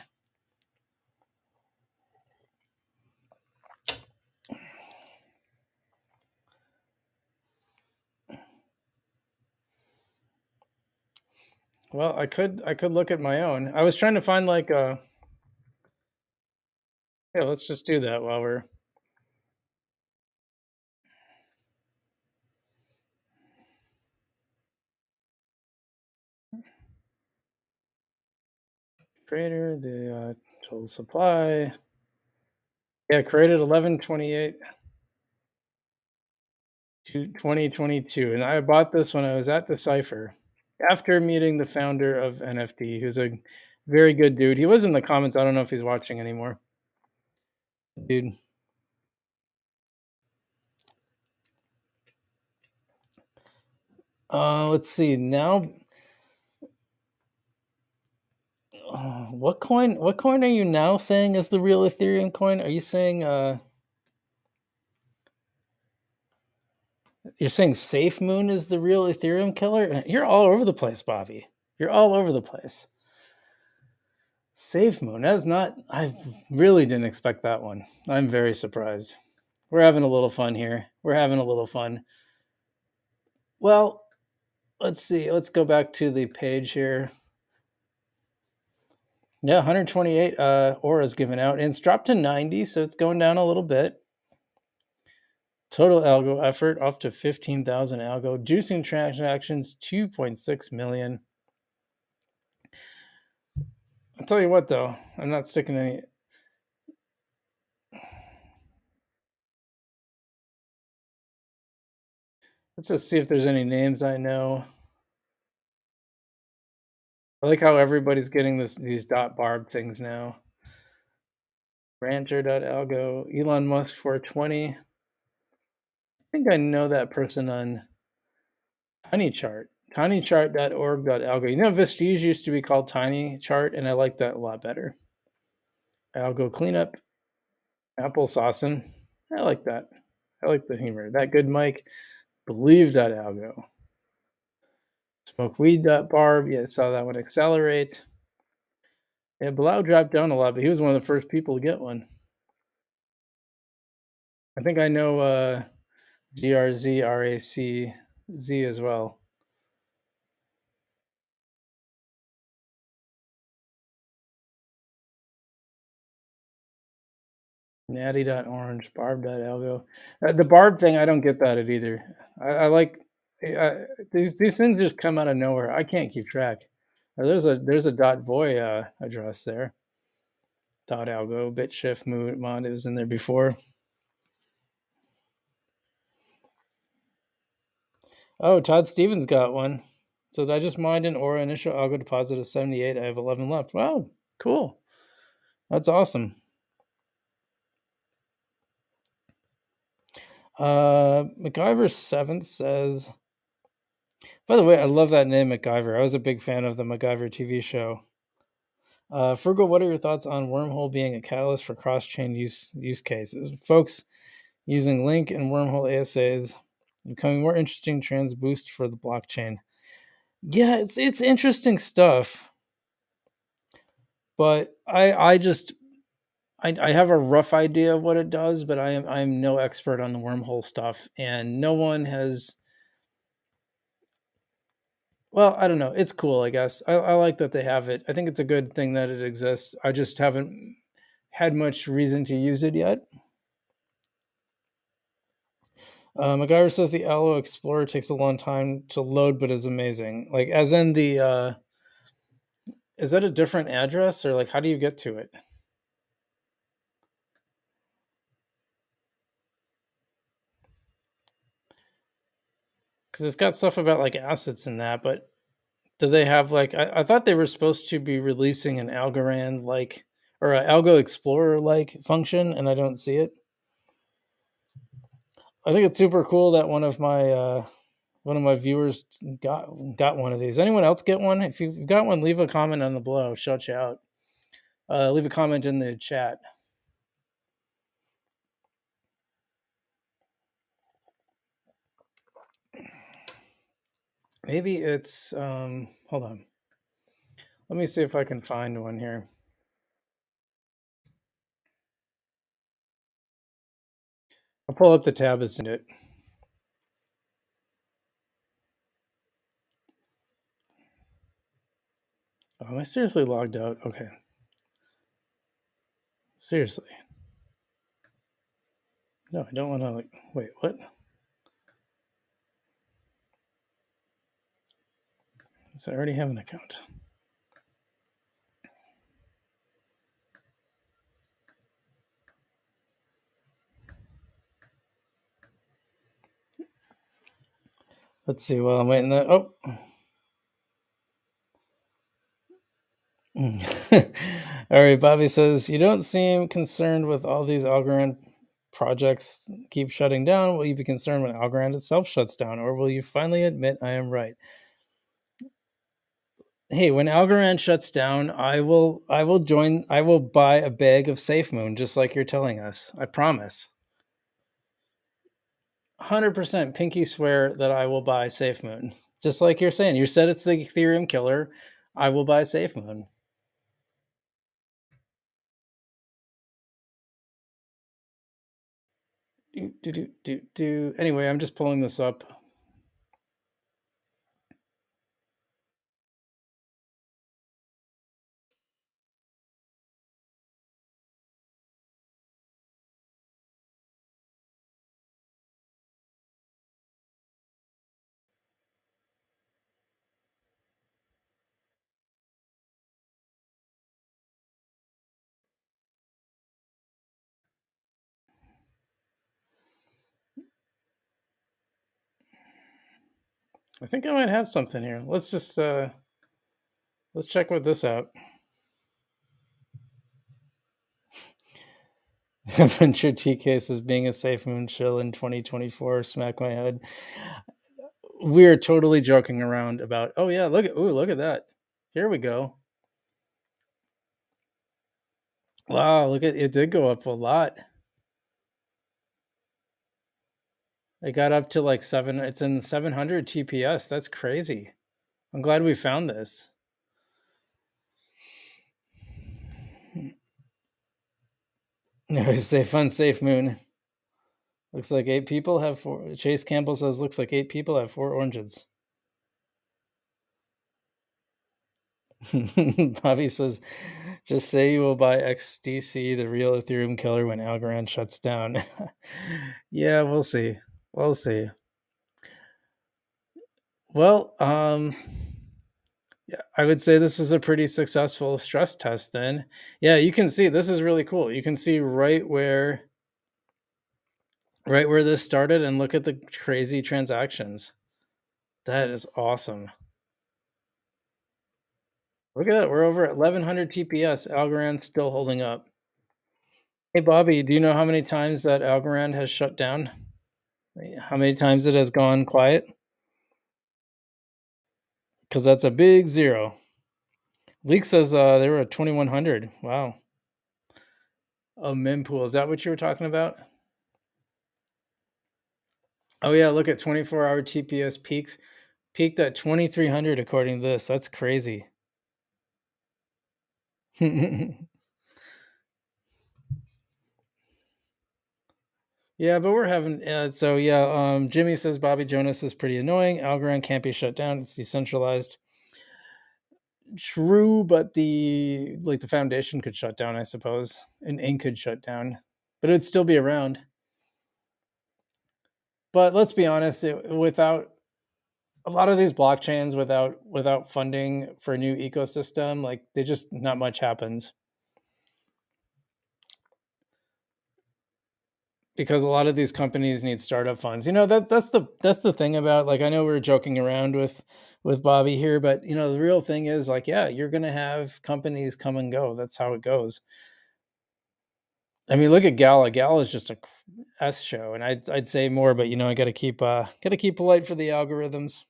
Well, I could look at my own. I was trying to find like yeah, let's just do that while we're creator, the total supply. Yeah, created 11/28 to 2022, and I bought this when I was at the Cipher after meeting the founder of NFT, who's a very good dude. He was in the comments. I don't know if he's watching anymore, dude. Let's see now. What coin? What coin are you now saying is the real Ethereum coin? Are you saying you're saying Safe Moon is the real Ethereum killer? You're all over the place, Bobby. You're all over the place. Safe Moon. That's not. I really didn't expect that one. I'm very surprised. We're having a little fun here. We're having a little fun. Well, let's see. Let's go back to the page here. Yeah, 128 auras given out, and it's dropped to 90, so it's going down a little bit. Total algo effort up to 15,000 algo. Juicing transactions 2.6 million. I'll tell you what, though, I'm not sticking any. Let's just see if there's any names I know. I like how everybody's getting these dot barb things now. Rancher.algo, Elon Musk 420. I think I know that person on TinyChart. TinyChart.org.algo. You know, Vestige used to be called TinyChart, and I like that a lot better. Algo cleanup. Apple saucing. I like that. I like the humor. That good Mike. Believe.algo. Smokeweed.barb. Yeah, saw that one accelerate. Yeah, Bilal dropped down a lot, but he was one of the first people to get one. I think I know GRZRACZ as well. Natty.orange, barb.algo. The barb thing, I don't get that at either. I like these things just come out of nowhere. I can't keep track. There's a .voy address there. .algo, BitShift, mod. It was in there before. Oh, Todd Stevens got one. Says I just mined an Aura initial algo deposit of 78. I have 11 left. Wow, cool. That's awesome. MacGyver 7th says, by the way, I love that name, MacGyver. I was a big fan of the MacGyver TV show. Frugal, what are your thoughts on Wormhole being a catalyst for cross-chain use cases? Folks using Link and Wormhole ASAs becoming more interesting trends boost for the blockchain. Yeah, it's interesting stuff, but I have a rough idea of what it does, but I'm no expert on the wormhole stuff, and no one has. Well, I don't know. It's cool, I guess. I like that they have it. I think it's a good thing that it exists. I just haven't had much reason to use it yet. MacGyver says the Allo Explorer takes a long time to load, but is amazing. Like, as in the, is that a different address, or like, how do you get to it? Because it's got stuff about like assets and that, but do they have like, I thought they were supposed to be releasing an Algorand like, or an Algo Explorer like function, and I don't see it. I think it's super cool that one of my viewers got one of these. Anyone else get one? If you've got one, leave a comment on the below. Shout you out. Leave a comment in the chat. Maybe it's hold on. Let me see if I can find one here. I'll pull up the tab as soon as it. Oh, am I seriously logged out? Okay. Seriously. No, I don't want to like wait, what? So I already have an account. Let's see. While I'm waiting that. Oh. All right. Bobby says, you don't seem concerned with all these Algorand projects keep shutting down. Will you be concerned when Algorand itself shuts down? Or will you finally admit I am right? Hey, when Algorand shuts down, I will buy a bag of Safe Moon, just like you're telling us. I promise. 100% pinky swear that I will buy Safe Moon. Just like you're saying. You said it's the Ethereum killer. I will buy Safe Moon. Anyway, I'm just pulling this up. I think I might have something here. Let's just let's check with this out. Venture T cases being a Safe Moon chill in 2024. Smack my head. We're totally joking around about. Oh yeah, look at that. Here we go. Wow, look at it. Did go up a lot. It got up to like 7. It's in 700 TPS. That's crazy. I'm glad we found this. No, say fun Safe Moon. Looks like 8 people have 4. Chase Campbell says looks like 8 people have 4 oranges. Bobby says, just say you will buy XDC, the real Ethereum killer, when Algorand shuts down. Yeah, we'll see. We'll see. Well, yeah, I would say this is a pretty successful stress test then. Yeah, you can see this is really cool. You can see right where this started and look at the crazy transactions. That is awesome. Look at that. We're over at 1100 TPS. Algorand's still holding up. Hey, Bobby, do you know how many times that Algorand has shut down? How many times it has gone quiet? Because that's a big zero. Leak says they were at 2100. Wow. A mempool. Is that what you were talking about? Oh, yeah. Look at 24-hour TPS peaks. Peaked at 2300 according to this. That's crazy. Yeah, but we're having so yeah. Jimmy says Bobby Jonas is pretty annoying. Algorand can't be shut down. It's decentralized. True, but the foundation could shut down, I suppose, and ink could shut down, but it'd still be around. But let's be honest, without a lot of these blockchains, without funding for a new ecosystem, like they just not much happens. Because a lot of these companies need startup funds. That's the thing about, like, I know we are joking around with Bobby here, but the real thing is, like, yeah, you're going to have companies come and go. That's how it goes. I mean, look at Gala. Gala is just a S show, and I'd say more, but I got to keep polite for the algorithms.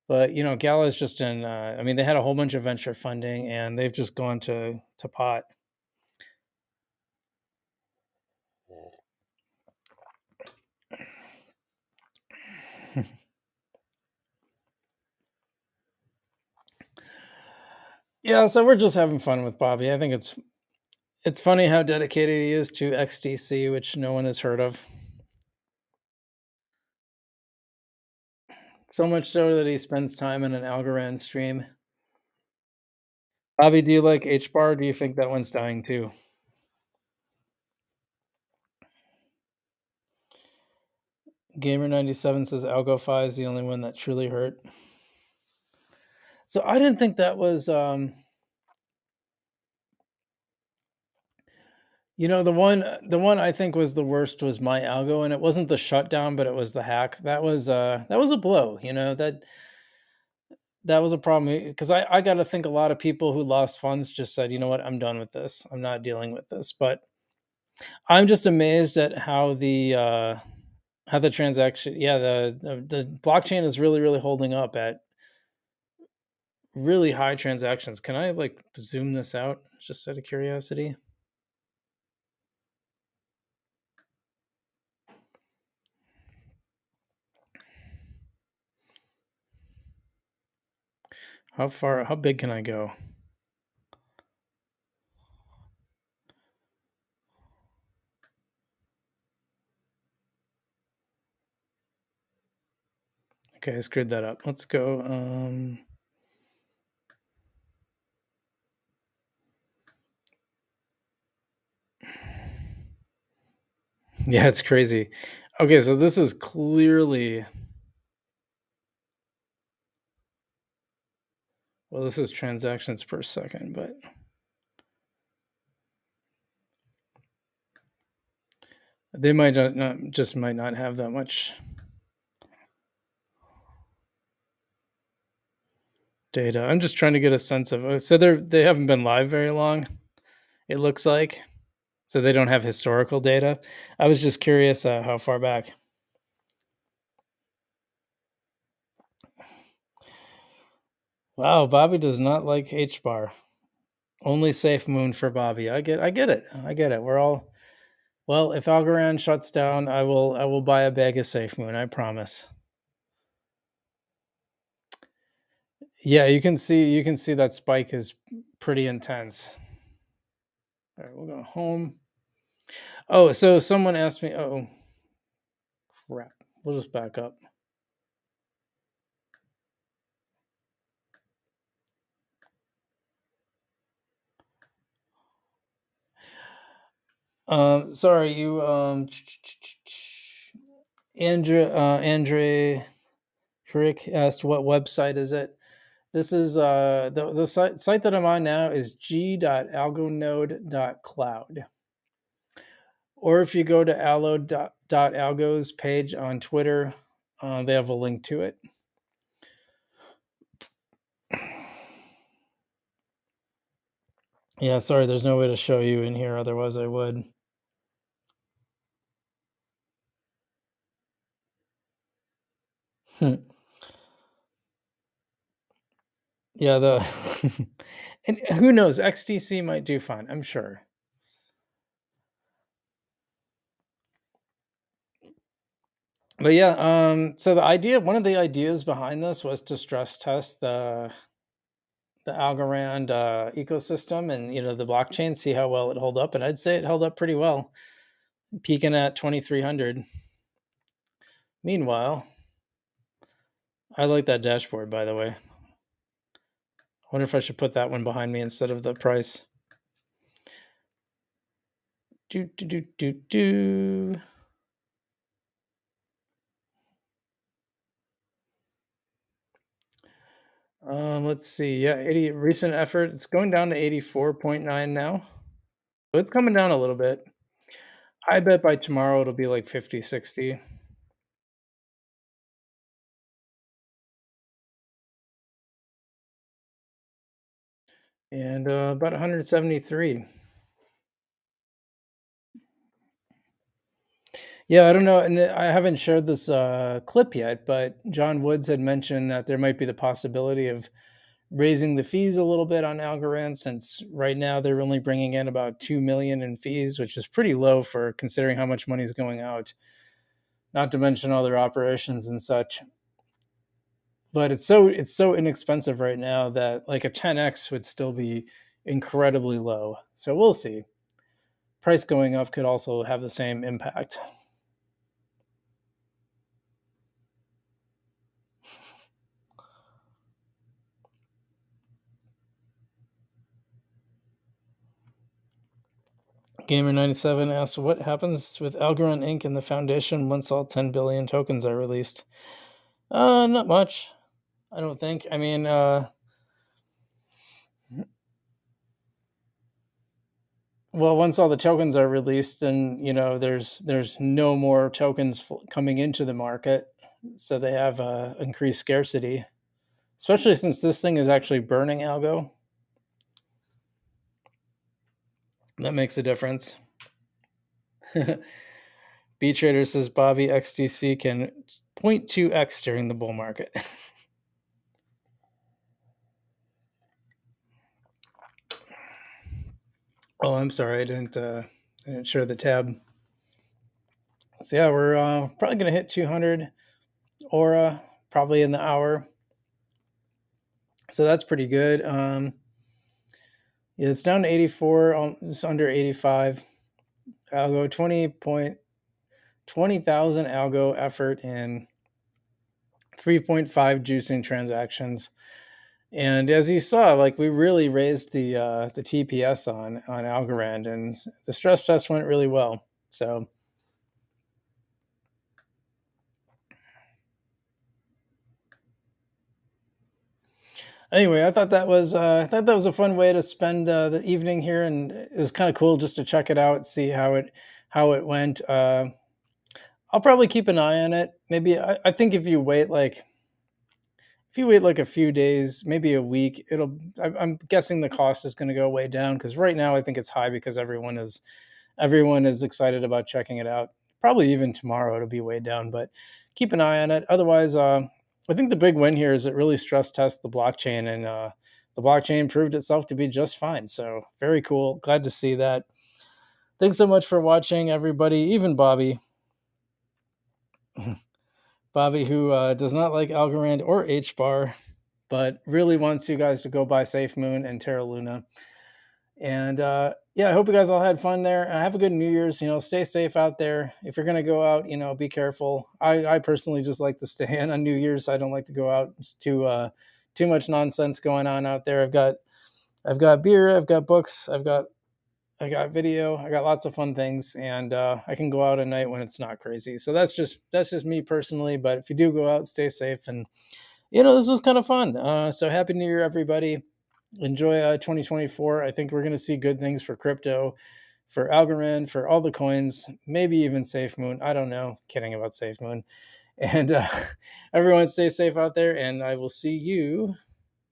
But Gala is just in. I mean, they had a whole bunch of venture funding, and they've just gone to pot. Yeah, so we're just having fun with Bobby. I think it's funny how dedicated he is to XDC, which no one has heard of. So much so that he spends time in an Algorand stream. Bobby, do you like H-bar? Do you think that one's dying too? Gamer97 says AlgoFi is the only one that truly hurt. So I didn't think that was the one I think was the worst was my algo, and it wasn't the shutdown, but it was the hack. That was a blow, that was a problem because I got to think a lot of people who lost funds just said, you know what, I'm done with this. I'm not dealing with this. But I'm just amazed at how the transaction, yeah, the blockchain is really really holding up at really high transactions. Can I like zoom this out just out of curiosity? How big can I go? Okay, I screwed that up. Let's go. Yeah, it's crazy. Okay, so this is clearly, well, this is transactions per second, but they might might not have that much data. I'm just trying to get a sense of. So they haven't been live very long. It looks like, so they don't have historical data. I was just curious how far back. Wow, Bobby does not like H bar. Only safe moon for Bobby. I get it. I get it. We're all, well, if Algorand shuts down, I will buy a bag of safe moon, I promise. Yeah, you can see that spike is pretty intense. All right, we'll go home. Oh, so someone asked me, oh crap. We'll just back up. Sorry, you Andre Rick asked what website is it? This is the site that I'm on now is g.algonode.cloud. Or if you go to allo.algo's page on Twitter, they have a link to it. Yeah, sorry, there's no way to show you in here, otherwise I would. Yeah, the and who knows, XDC might do fine, I'm sure. But yeah, so one of the ideas behind this was to stress test the Algorand ecosystem and the blockchain, see how well it held up, and I'd say it held up pretty well, peaking at 2,300. Meanwhile, I like that dashboard, by the way. I wonder if I should put that one behind me instead of the price. Do do do do do. Let's see. Yeah, 80 recent effort. It's going down to 84.9 now. So it's coming down a little bit. I bet by tomorrow it'll be like 50, 60. And about 173. Yeah, I don't know, and I haven't shared this clip yet, but John Woods had mentioned that there might be the possibility of raising the fees a little bit on Algorand, since right now they're only bringing in about 2 million in fees, which is pretty low for considering how much money is going out. Not to mention all their operations and such. But it's so inexpensive right now that like a 10x would still be incredibly low. So we'll see. Price going up could also have the same impact. Gamer97 asks, what happens with Algorand Inc. and the foundation once all 10 billion tokens are released? Not much, I don't think. I mean, well, once all the tokens are released, then there's no more tokens coming into the market, so they have increased scarcity, especially since this thing is actually burning algo. That makes a difference. B Trader says Bobby XTC can 0.2x during the bull market. Oh, I'm sorry, I didn't share the tab. So yeah, we're probably gonna hit 200 ORA probably in the hour. So that's pretty good. Yeah, it's down to 84, just under 85. Algo 20,000 algo effort in 3.5 juicing transactions. And as you saw, like we really raised the TPS on Algorand, and the stress test went really well. So anyway, I thought that was a fun way to spend the evening here, and it was kind of cool just to check it out, see how it went. I'll probably keep an eye on it. Maybe I think if you wait like a few days, maybe a week, I'm guessing the cost is going to go way down, because right now I think it's high because everyone is excited about checking it out. Probably even tomorrow it'll be way down, but keep an eye on it. Otherwise, I think the big win here is it really stress tests the blockchain, and the blockchain proved itself to be just fine. So very cool. Glad to see that. Thanks so much for watching, everybody, even Bobby. Bobby, who does not like Algorand or HBAR, but really wants you guys to go buy SafeMoon and Terra Luna. And yeah, I hope you guys all had fun there. Have a good New Year's. Stay safe out there. If you're going to go out, be careful. I personally just like to stay in on New Year's. I don't like to go out. It's too much nonsense going on out there. I've got beer. I've got books. I got video. I got lots of fun things, and I can go out at night when it's not crazy. So that's just me personally. But if you do go out, stay safe. And this was kind of fun. So happy New Year, everybody. Enjoy 2024. I think we're going to see good things for crypto, for Algorand, for all the coins, maybe even SafeMoon. I don't know. Kidding about SafeMoon. And everyone stay safe out there, and I will see you